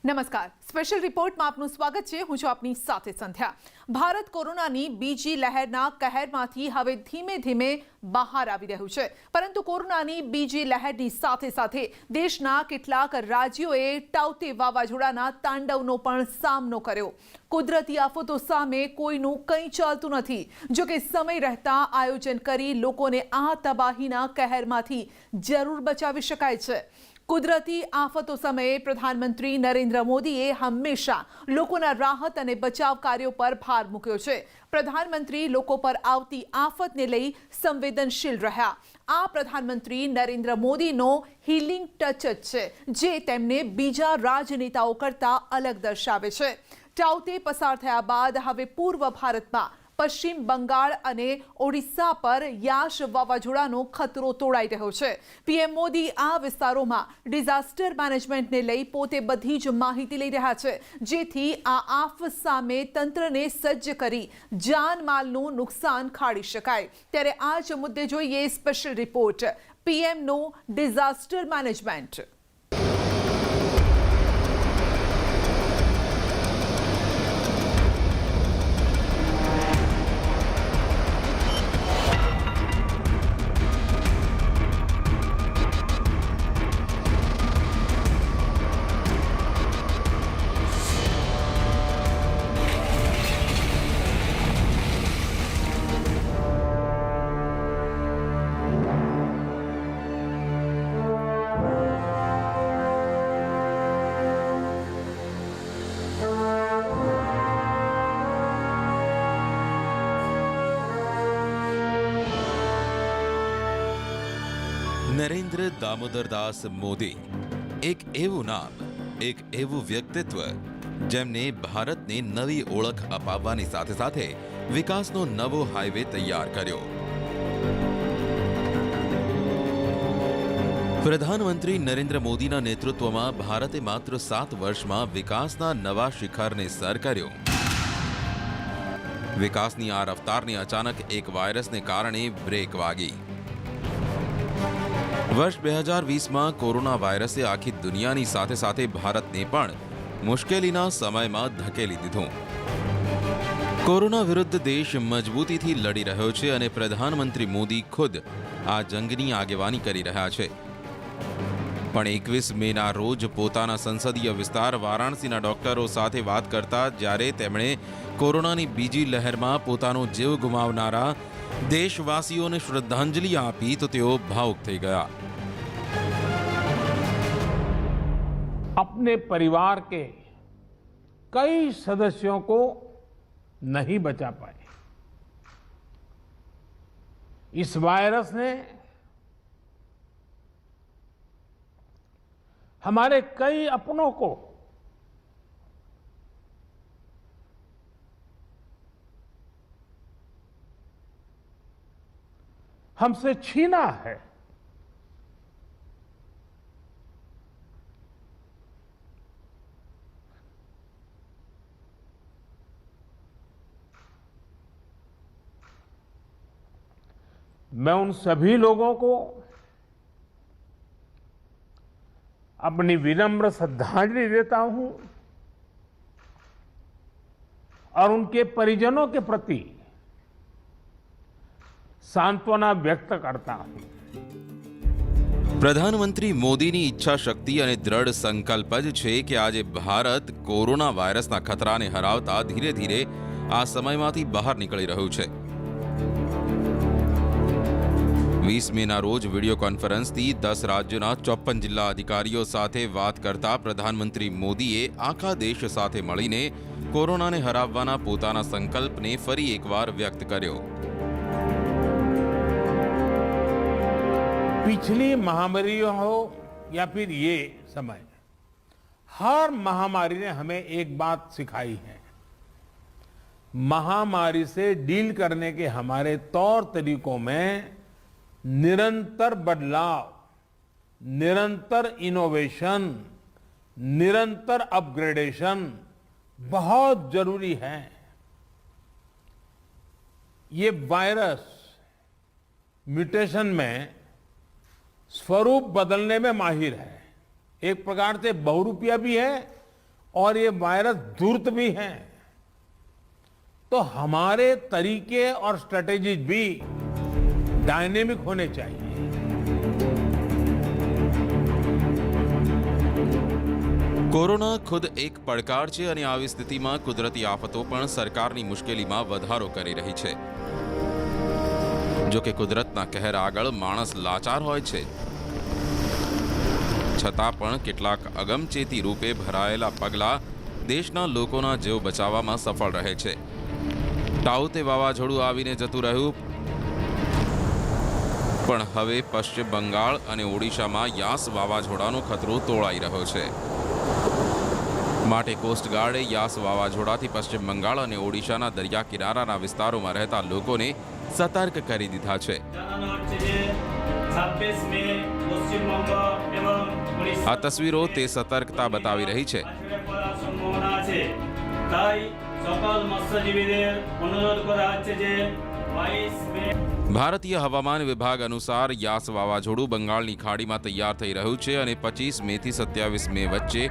નમસ્કાર, સ્પેશિયલ રિપોર્ટમાં આપનું સ્વાગત છે। હું છું આપની સાથે સંધ્યા। ભારત કોરોનાની બીજી લહેરના કહેરમાંથી હવે ધીમે ધીમે બહાર આવી રહ્યું છે, પરંતુ કોરોનાની બીજી લહેરની સાથે સાથે દેશના કેટલાક રાજ્યોએ તાઉતે વાવાઝોડાના તાંડવનો પણ સામનો કર્યો। કુદરતી આફતો સામે કોઈનું કંઈ ચાલતું નથી। જો કે સમય રહેતા આયોજન કરી લોકોને આ તબાહીના કહેરમાંથી જરૂર બચાવી શકાય છે। કુદરતી આફતો સમયે પ્રધાનમંત્રી નરેન્દ્ર મોદીએ હંમેશા લોકોના રાહત અને બચાવ કાર્યો પર ભાર મૂક્યો છે। પ્રધાનમંત્રી લોકો પર આવતી આફતને લઈ સંવેદનશીલ રહ્યા। આ પ્રધાનમંત્રી નરેન્દ્ર મોદીનો હીલિંગ ટચ જ છે, જે તેમને બીજા રાજનેતાઓ કરતાં અલગ દર્શાવે છે। તાઉતે પસાર થયા બાદ હવે પૂર્વ ભારતમાં પશ્ચિમ બંગાળ અને ઓડિશા પર યાશ વાવાઝોડાનો ખતરો તોડાઈ રહ્યો છે। પીએમ મોદી આ વિસ્તારોમાં ડિઝાસ્ટર મેનેજમેન્ટને લઈ પોતે બધી જ માહિતી લઈ રહ્યા છે, જેથી આ આફત સામે તંત્રને સજ્જ કરી જાનમાલનું નુકસાન ખાળી શકાય। ત્યારે આ જ મુદ્દે જોઈએ સ્પેશિયલ રિપોર્ટ પીએમનો ડિઝાસ્ટર મેનેજમેન્ટ। નરેન્દ્ર દામોદરદાસ મોદી એક એવું નામ, એક એવું વ્યક્તિત્વ જેમને ભારતને નવી ઓળખ અપાવવાની સાથે સાથે વિકાસનો નવો હાઈવે તૈયાર કર્યો। પ્રધાનમંત્રી નરેન્દ્ર મોદીના નેતૃત્વમાં ભારતે માત્ર 7 વર્ષમાં વિકાસના નવા શિખરને સર કર્યો। વિકાસની આ રફતારની અચાનક એક વાયરસને કારણે બ્રેક વાગી। વર્ષ 2020માં કોરોના વાયરસે આખી દુનિયાની સાથે સાથે ભારતને પણ મુશ્કેલીના સમયમાં ધકેલી દીધું। કોરોના વિરુદ્ધ દેશ મજબૂતીથી લડી રહ્યો છે અને પ્રધાનમંત્રી મોદી ખુદ આ જંગની આગેવાની કરી રહ્યા છે। પણ 21 મેના રોજ પોતાના સંસદીય વિસ્તાર વારાણસીના ડોક્ટરો સાથે વાત કરતા જ્યારે તેમણે કોરોનાની બીજી લહેરમાં પોતાનો જીવ ગુમાવનારા દેશવાસીઓને શ્રદ્ધાંજલિ આપી તો તેઓ ભાવુક થઈ ગયા। अपने परिवार के कई सदस्यों को नहीं बचा पाए। इस वायरस ने हमारे कई अपनों को हमसे छीना है। मैं उन सभी लोगों को अपनी विनम्र श्रद्धांजलि देता हूं और उनके परिजनों के प्रति सांत्वना व्यक्त करता हूं। પ્રધાનમંત્રી મોદીની ઈચ્છા શક્તિ અને દ્રઢ સંકલ્પ જ છે કે આજે ભારત કોરોના વાયરસના ખતરાને હરાવતા ધીરે ધીરે આ સમયમાંથી બહાર નીકળી રહ્યું છે। 20 મેના રોજ વિડીયો કોન્ફરન્સથી 10 રાજ્યોના 54 જિલ્લા અધિકારીઓ સાથે વાત કરતા પ્રધાનમંત્રી મોદીએ આખા દેશ સાથે મળીને કોરોનાને હરાવવાના પોતાના સંકલ્પને ફરી એકવાર વ્યક્ત કર્યો। पिछली महामारियों हो या फिर ये समय, हर महामारी ने हमें एक बात सिखाई है। महामारी से डील करने के हमारे तौर तरीकों में निरंतर बदलाव, निरंतर इनोवेशन, निरंतर अपग्रेडेशन बहुत जरूरी है। ये वायरस म्यूटेशन में स्वरूप बदलने में माहिर है। एक प्रकार से बहुरूपिया भी है और ये वायरस धूर्त भी है, तो हमारे तरीके और स्ट्रेटेजीज भी डायनेमिक होने चाहिए। કોરોના ખુદ એક પડકાર છે અને આવી સ્થિતિમાં કુદરતી આફતો પણ સરકારની મુશ્કેલીમાં વધારો કરી રહી છે. જો કે કુદરતના કહેર આગળ માણસ લાચાર હોય છે, છતાં પણ કેટલાક અગમચેતી રૂપે ભરાયેલા પગલાં દેશના લોકોના જીવ બચાવવામાં સફળ રહે છે. તાઉતે વાવાઝોડું આવીને જતું રહ્યું, પણ હવે પશ્ચિમ બંગાળ અને ઓડિશામાં યાસ વાવાઝોડાનો ખતરો તોળાઈ રહ્યો છે. માટે કોસ્ટગાર્ડે યાસ વાવાઝોડાથી પશ્ચિમ બંગાળ અને ઓડિશાના દરિયા કિનારાના વિસ્તારોમાં રહેતા લોકોને સતર્ક કરી દીધા છે. આ તસવીરો તે સતર્કતા બતાવી રહી છે. ભારતીય હવામાન વિભાગ અનુસાર યાસ વાવાઝોડું બંગાળની ખાડીમાં તૈયાર થઈ રહ્યું છે અને 25 મેથી 27 મે વચ્ચે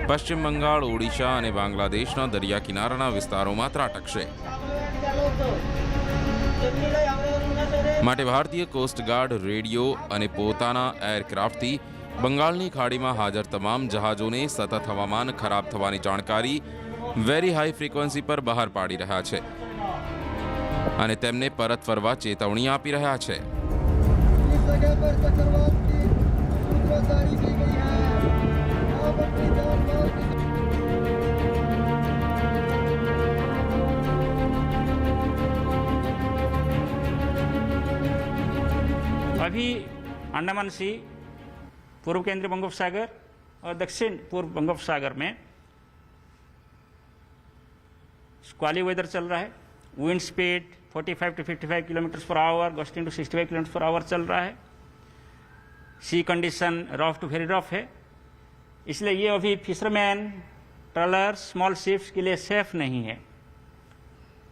પશ્ચિમ બંગાળ, ઓડિશા અને બાંગ્લાદેશના દરિયા કિનારાના વિસ્તારોમાં ત્રાટકશે. માટે ભારતીય કોસ્ટગાર્ડ રેડિયો અને પોતાના એરક્રાફ્ટથી બંગાળની ખાડીમાં હાજર તમામ જહાજોને સતત હવામાન ખરાબ થવાની જાણકારી વેરી હાઈ ફ્રીક્વન્સી પર બહાર પાડી રહ્યા છે અને તેમને પરત ફરવા ચેતવણી આપી રહ્યા છે. अभी अंडमान सी, पूर्व केंद्रीय बंगोपसागर और दक्षिण पूर्व बंगोपसागर में स्क्वाली वेदर चल रहा है. Wind speed 45 to 55 kilometre per hour, gusting to 65 kilometre per hour चल रहा है. Sea condition rough to very rough है, इसलिए ये अभी फिशरमैन, ट्रॉलर, स्मॉल शिप्स के लिए सेफ नहीं है.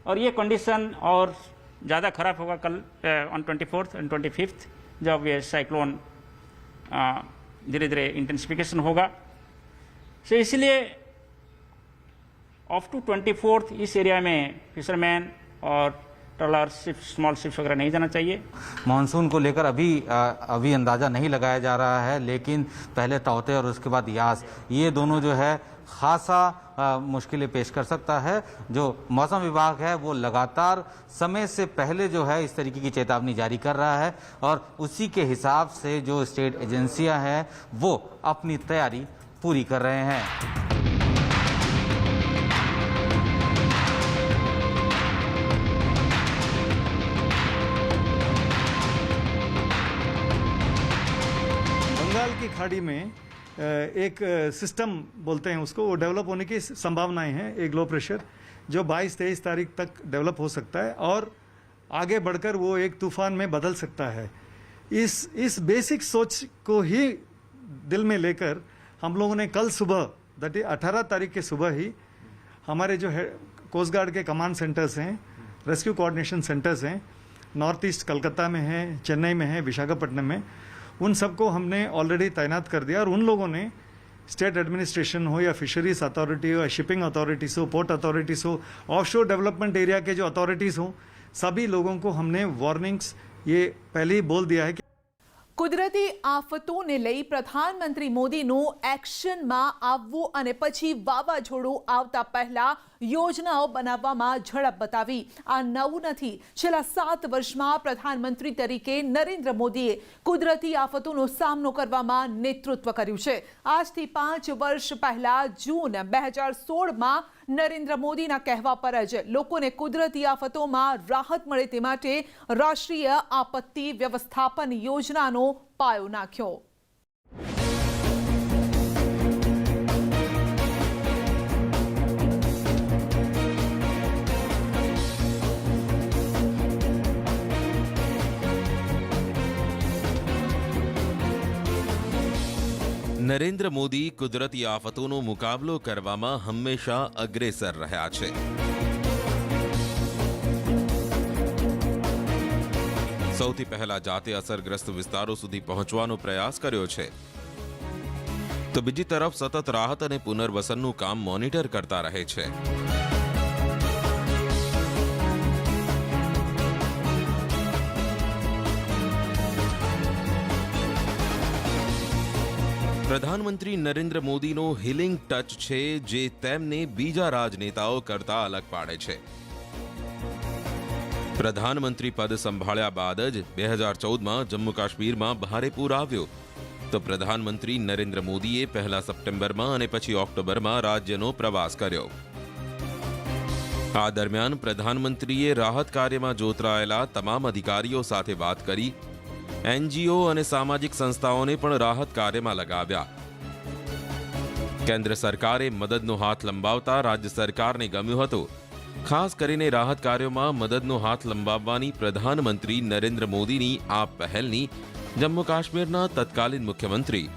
और ये कंडीशन और ज़्यादा खराब होगा कल ऑन 24th एंड 25th, जब ये साइक्लोन धीरे धीरे इंटेंसिफिकेशन होगा. सो इसलिए अप टू 24th इस एरिया में फिशरमैन और ट्रॉलर शिप्स, स्मॉल शिप्स वगैरह नहीं जाना चाहिए. मानसून को लेकर अभी अंदाज़ा नहीं लगाया जा रहा है, लेकिन पहले ताउते और उसके बाद यास, ये दोनों जो है खासा मुश्किलें पेश कर सकता है. जो मौसम विभाग है वो लगातार समय से पहले जो है इस तरीके की चेतावनी जारी कर रहा है और उसी के हिसाब से जो स्टेट एजेंसियां हैं वो अपनी तैयारी पूरी कर रहे हैं. बंगाल की खाड़ी में एक सिस्टम बोलते हैं उसको, वो डेवलप होने की संभावनाएं हैं. एक लो प्रेशर जो 22-23 तारीख तक डेवलप हो सकता है और आगे बढ़कर वो एक तूफान में बदल सकता है. इस बेसिक सोच को ही दिल में लेकर हम लोगों ने कल सुबह, दैट इज 18 तारीख के सुबह ही, हमारे जो है कोस्ट गार्ड के कमांड सेंटर्स हैं, रेस्क्यू कोऑर्डिनेशन सेंटर्स हैं, नॉर्थ ईस्ट कलकत्ता में हैं, चेन्नई में है, विशाखापट्टनम में, उन सबको हमने ऑलरेडी तैनात कर दिया. और उन लोगों ने स्टेट एडमिनिस्ट्रेशन हो या फिशरीज अथॉरिटी हो या शिपिंग अथॉरिटीज़ हो, पोर्ट अथॉरिटीज़ हो, ऑफशोर डेवलपमेंट एरिया के जो अथॉरिटीज़ हो, सभी लोगों को हमने वार्निंग्स ये पहले ही बोल दिया है कि કુદરતી આફતોને લઈ પ્રધાનમંત્રી મોદીનું એક્શનમાં આવવું અને પછી વાવાઝોડું આવતા પહેલા યોજનાઓ બનાવવામાં ઝડપ બતાવી આ નવું નથી. છેલ્લા 7 વર્ષમાં પ્રધાનમંત્રી તરીકે નરેન્દ્ર મોદીએ કુદરતી આફતોનો સામનો કરવામાં નેતૃત્વ કર્યું છે. આજથી 5 વર્ષ પહેલા જૂન 2016માં નરેન્દ્ર મોદીના કહેવા પર જ લોકોને કુદરતી આફતોમાં રાહત મળે તે માટે રાષ્ટ્રીય આપત્તિ વ્યવસ્થાપન યોજનાનો પાયો નાખ્યો. નરેન્દ્ર મોદી કુદરતી આફતોનો મુકાબલો કરવામાં હંમેશા અગ્રેસર રહ્યા છે. સૌથી પહેલા જાતે અસરગ્રસ્ત વિસ્તારો સુધી પહોંચવાનો પ્રયાસ કર્યો છે. તો બીજી તરફ સતત રાહત અને પુનર્વસનનું કામ મોનિટર કરતા રહે છે. પ્રધાનમંત્રી નરેન્દ્ર મોદીનો હિલિંગ ટચ છે જે તેમને બીજા રાજનેતાઓ કરતા અલગ પાડે છે. પ્રધાનમંત્રી પદ સંભાળ્યા બાદ જ 2014માં જમ્મુ કાશ્મીરમાં ભારે પૂર આવ્યો તો પ્રધાનમંત્રી નરેન્દ્ર મોદીએ પહેલા સપ્ટેમ્બરમાં અને પછી ઓક્ટોબરમાં રાજ્યનો પ્રવાસ કર્યો. આ દરમિયાન પ્રધાનમંત્રીએ રાહત કાર્યમાં જોતરાયેલા તમામ અધિકારીઓ સાથે વાત કરી. એનજીઓ અને સામાજિક સંસ્થાઓને પણ રાહત કાર્યમાં લગાવ્યા. કેન્દ્ર સરકારે મદદનો હાથ લંબાવતા રાજ્ય સરકારને ગમ્યું હતું. ખાસ કરીને રાહત કાર્યોમાં મદદનો હાથ લંબાવવાની પ્રધાનમંત્રી નરેન્દ્ર મોદીની આ પહેલની જમ્મુ કાશ્મીરના તત્કાલીન મુખ્યમંત્રી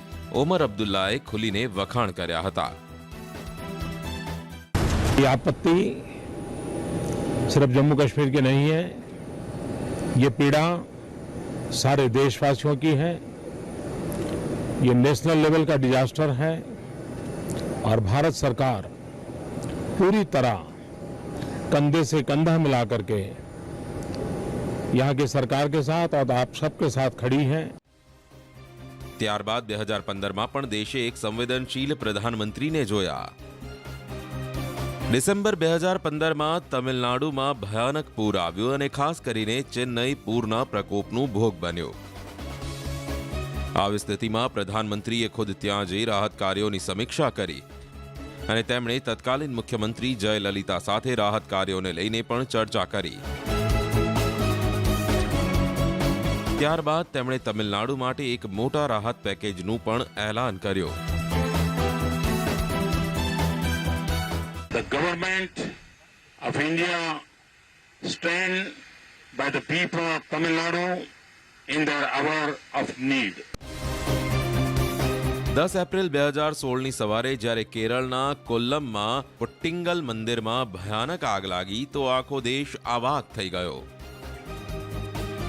ઓમર અબ્દુલ્લાએ ખુલીને વખાણ કર્યા હતા. ये आपत्ति सिर्फ जम्मू कश्मीर की नहीं है, ये पीड़ा सारे देशवासियों की है. ये नेशनल लेवल का डिजास्टर है और भारत सरकार पूरी तरह कंधे से कंधा मिला करके यहाँ की सरकार के साथ और आप सबके साथ खड़ी है. ત્યારબાદ 2015માં પણ દેશે એક સંવેદનશીલ પ્રધાનમંત્રીને જોયા. ડિસેમ્બર 2015માં તમિલનાડુમાં ભયાનક પૂર આવ્યું અને ખાસ કરીને ચેન્નઈ પૂરના પ્રકોપનું ભોગ બન્યો. આવી સ્થિતિમાં પ્રધાનમંત્રીએ ખુદ ત્યાં જઈ રાહત કાર્યોની સમીક્ષા કરી અને તેમણે તત્કાલીન મુખ્યમંત્રી જયલલિતા સાથે રાહત કાર્યોને લઈને પણ ચર્ચા કરી. ત્યારબાદ તેમણે તમિલનાડુ માટે એક મોટા રાહત પેકેજનું પણ એલાન કર્યું. The government of India stand by the people of Tamil Nadu in their hour of need. 10 April 2016ની સવારે જ્યારે કેરળના કોલ્લમમાં પુટ્ટિંગલ મંદિરમાં ભયાનક આગ લાગી તો આખો દેશ અવાક થઈ ગયો.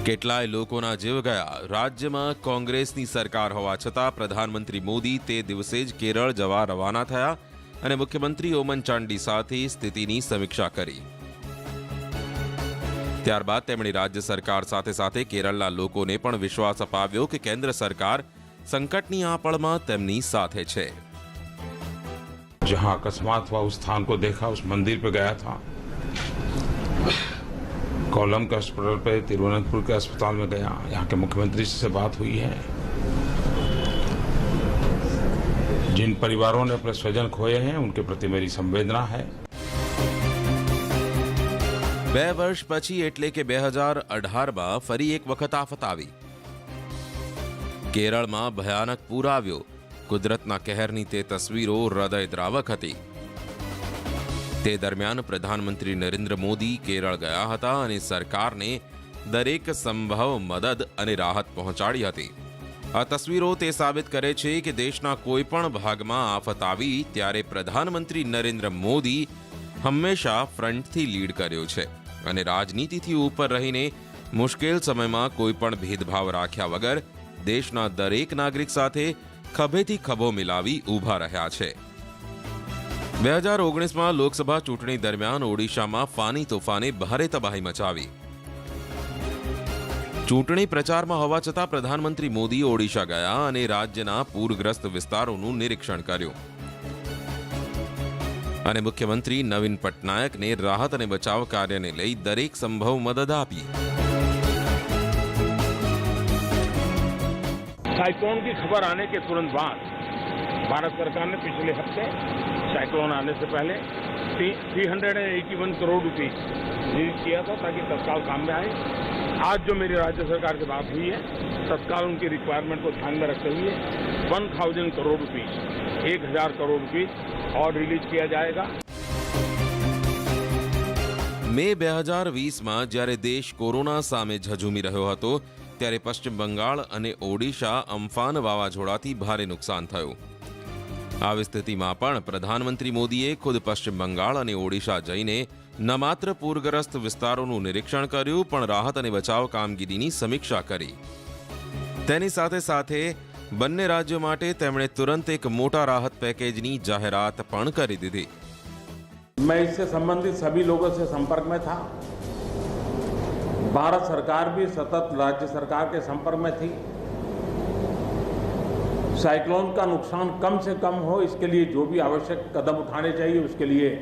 કેટલાય લોકોના જીવ ગયા. રાજ્યમાં કોંગ્રેસની સરકાર હોવા છતાં પ્રધાનમંત્રી મોદી તે દિવસે જ કેરળ જવા રવાના થયા અને મુખ્યમંત્રી ઓમન ચાંડી સાથે સ્થિતિની સમીક્ષા કરી. ત્યારબાદ તેમણે રાજ્ય સરકાર સાથે સાથે કેરળના લોકોને પણ વિશ્વાસ અપાવ્યો કે કેન્દ્ર સરકાર સંકટની આ પળમાં તેમની સાથે છે. जहां अकस्मात हुआ उस स्थान को देखा, उस मंदिर पे गया था. कोल्लम के अस्पताल पे, तिरुवनंतपुर के अस्पताल में गया. यहाँ के मुख्यमंत्री से बात हुई है. जिन परिवारों ने अपने स्वजन खोए हैं उनके प्रति मेरी संवेदना है. 2 વર્ષ પછી એટલે કે 2018માં ફરી એક વખત આફત આવી. કેરળમાં ભયાનક પૂર આવ્યો. કુદરતના કહેરની તે તસવીરો હૃદયદ્રાવક હતી. તે દરમિયાન પ્રધાનમંત્રી નરેન્દ્ર મોદી કેરળ ગયા હતા અને સરકારને દરેક સંભવ મદદ અને રાહત પહોંચાડી હતી. આ તસવીરો તે સાબિત કરે છે કે દેશના કોઈ પણ ભાગમાં આફત આવી ત્યારે પ્રધાનમંત્રી નરેન્દ્ર મોદી હંમેશા ફ્રન્ટથી લીડ કર્યો છે અને રાજનીતિથી ઉપર રહીને મુશ્કેલ સમયમાં કોઈ પણ ભેદભાવ રાખ્યા વગર દેશના દરેક નાગરિક સાથે ખભેથી ખભો મિલાવી ઊભા રહ્યા છે. 2019માં લોકસભા ચૂંટણી દરમિયાન ઓડિશામાં ફાની તોફાને ભારે તબાહી મચાવી. ચૂંટણી પ્રચારમાં હોવા છતાં પ્રધાનમંત્રી મોદી ઓડિશા ગયા અને રાજ્યના પૂરગ્રસ્ત વિસ્તારોનું નિરીક્ષણ કર્યું અને મુખ્યમંત્રી નવીન પટનાયકને રાહત અને બચાવ કાર્યને લઈ દરેક સંભવ મદદ આપી. साइक्लोन की खबर आने के तुरंत बाद भारत सरकार ने पिछले हफ्ते साइक्लोन आने से पहले 381 करोड़ रुपए रिलीज किया था ताकि तत्काल काम में आए. आज जो मेरी राज्य सरकार से बात हुई है, तत्काल उनकी रिक्वायरमेंट को ध्यान में रखते हुए 1000 करोड़ रुपए 1000 करोड़ रुपए और रिलीज किया जाएगा. મે 2020માં જ્યારે દેશ કોરોના સામે ઝઝૂમી રહ્યો હતો ત્યારે પશ્ચિમ બંગાળ અને ઓડિશા અમ્ફાન વાવાઝોડાથી ભારે નુકસાન થયું. આવી સ્થિતિમાં પણ પ્રધાનમંત્રી મોદીએ ખુદ પશ્ચિમ બંગાળ અને ઓડિશા જઈને ન માત્ર પૂરગ્રસ્ત વિસ્તારોનું નિરીક્ષણ કર્યું પણ રાહત અને બચાવ કામગીરીની સમીક્ષા કરી. તેની સાથે સાથે બંને રાજ્યો માટે તેમણે તુરંત એક મોટા રાહત પેકેજની જાહેરાત પણ કરી દીધી. मैं इससे संबंधित सभी लोगों से संपर्क में था. भारत सरकार भी सतत राज्य सरकार के संपर्क में थी. साइक्लोन का नुकसान कम से कम हो, इसके लिए जो भी आवश्यक कदम उठाने चाहिए उसके लिए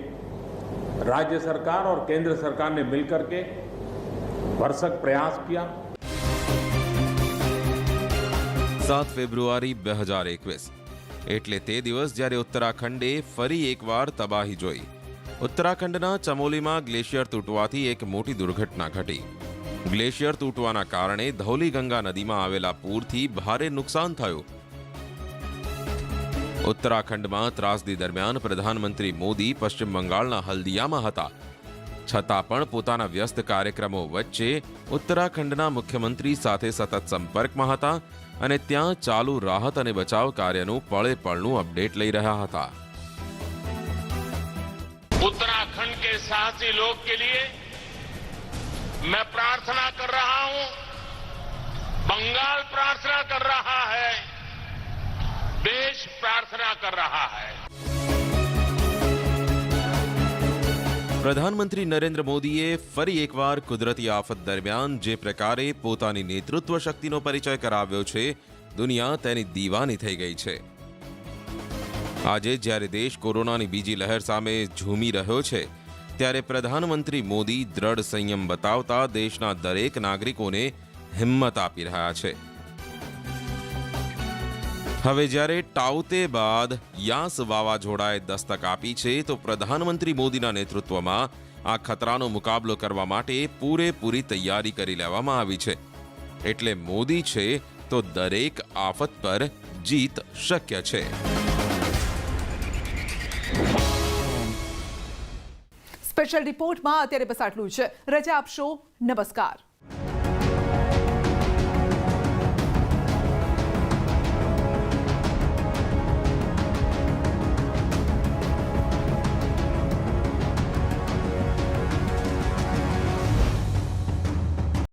राज्य सरकार और केंद्र सरकार ने मिलकर के भरसक प्रयास किया. 7 ફેબ્રુઆરી 2021 એટલે તે દિવસ જ્યારે ઉત્તરાખંડે ફરી એકવાર તબાહી જોઈ. ઉત્તરાખંડના ચમોલીમાં ગ્લેશિયર તૂટવાથી એક મોટી દુર્ઘટના ઘટી. ગ્લેશિયર તૂટવાના કારણે ધૌલીગંગા નદીમાં આવેલા પૂરથી ભારે નુકસાન થયું. ઉત્તરાખંડમાં ત્રાસદી દરમિયાન પ્રધાનમંત્રી મોદી પશ્ચિમ બંગાળના હલ્દિયામાં હતા. છતાં પણ પોતાના વ્યસ્ત કાર્યક્રમો વચ્ચે ઉત્તરાખંડના મુખ્યમંત્રી સાથે સતત સંપર્કમાં હતા અને ત્યાં ચાલુ રાહત અને બચાવ કાર્યનું પળે પળનું અપડેટ લઈ રહ્યા હતા. उत्तराखंड के साहसी लोग के लिए मैं प्रार्थना कर रहा हूं, बंगाल प्रार्थना कर रहा है, देश प्रार्थना कर रहा है. પ્રધાનમંત્રી નરેન્દ્ર મોદીએ ફરી એકવાર કુદરતી આફત દરમિયાન જે પ્રકારે પોતાની નેતૃત્વ શક્તિનો પરિચય કરાવ્યો છે, દુનિયા તેની દીવાની થઈ ગઈ છે. આજે જ્યારે દેશ કોરોનાની બીજી લહેર સામે ઝૂમી રહ્યો છે, ત્યારે પ્રધાનમંત્રી મોદી દ્રઢ સંયમ બતાવતા દેશના દરેક નાગરિકોને હિંમત આપી રહ્યા છે. હવે જ્યારે ટાઉતે બાદ યાસ વાવાઝોડાએ દસ્તક આપી છે, તો પ્રધાનમંત્રી મોદીના નેતૃત્વમાં આ ખતરાનો મુકાબલો કરવા માટે પૂરેપૂરી તૈયારી કરી લેવામાં આવી છે. એટલે મોદી છે તો દરેક આફત પર જીત શક્ય છે. સ્પેશિયલ રિપોર્ટમાં અત્યારે બસ આટલું છે. રજા આપશો. નમસ્કાર.